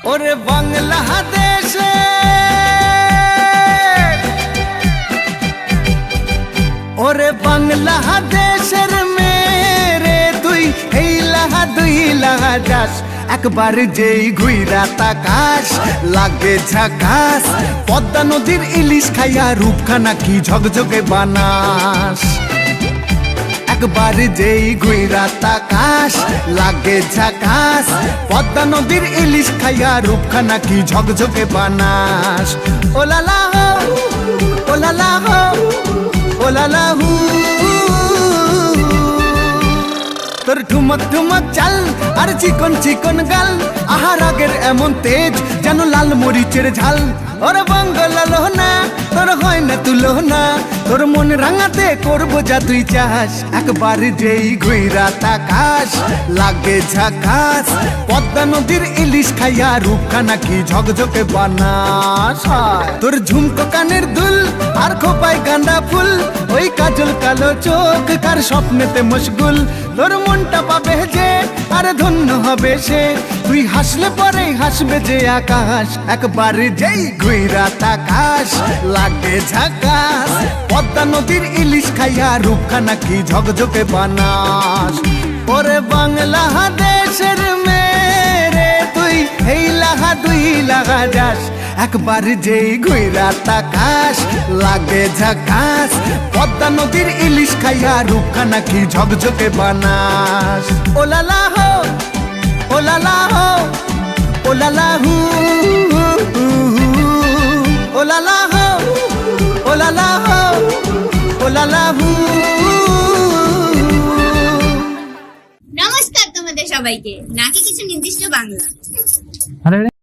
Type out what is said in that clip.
ওরে বাংলাদেশে ওরে বাংলাদেশের মেরে তুই হেইলাহা দুইলাহা যাস একবার যেই ঘুইরা তাকাস লাগে ঝাকাস পদ্মা নদীর ইলিশ খাইয়া রূপখানা কি ঝকঝকে বানাস একবার যেই ঘুইরা তাকাস লাগে ঝাকাস পদ্মা নদীর ইলিশ খাইয়া রূপখানা কি ঝকঝকে বানাস ওলালা হো ওলালা হো ওলালা হু তোর ঠুমক ঠুমক চাল আর চিকন চিকন গাল আহার আগের এমন তেজ যেন লাল মরিচের ঝাল ওর বঙ্গলালো না তোর হয় না তুলো না তোর মন রাঙাতে করবো যা তুই চাস একবার যেই ঘুইরা তাকাস লাগে ঝাকাস পদ্মা নদীর ইলিশ খাইয়া রূপখানা কি ঝকঝকে বানাস তোর ঝুমকো কানের দুল আর খোপায় গাঁদা ফুল ওই কাজল কালো চোখ কার স্বপ্নেতে মশগুল তোর মনটা পাবে যে আর ধন্য হবে সে তুই হাসলে পরে হাসবে যে আকাশ একবার যেই ঘুইরা তাকাস লাগে ঝাকাস পদ্মা নদীর ইলিশ খাইয়া রূপখানা কি ঝকঝকে বানাস ওরে বাংলাদেশের মেরে তুই হেইলাহা দুইলাহা যাস একবার যেই ঘুইরা তাকাস লাগে ঝাকাস পদ্মা নদীর ইলিশ খাইয়া রূপখানা কি ঝকঝকে বানাস ওলালা হো ওলালা হো ওলালা হু ওলালা হো ওলালা হো ওলালা হু। নমস্কার তোমাদের সবাইকে। নাকি কিছু নির্দিষ্ট বাংলা। আরে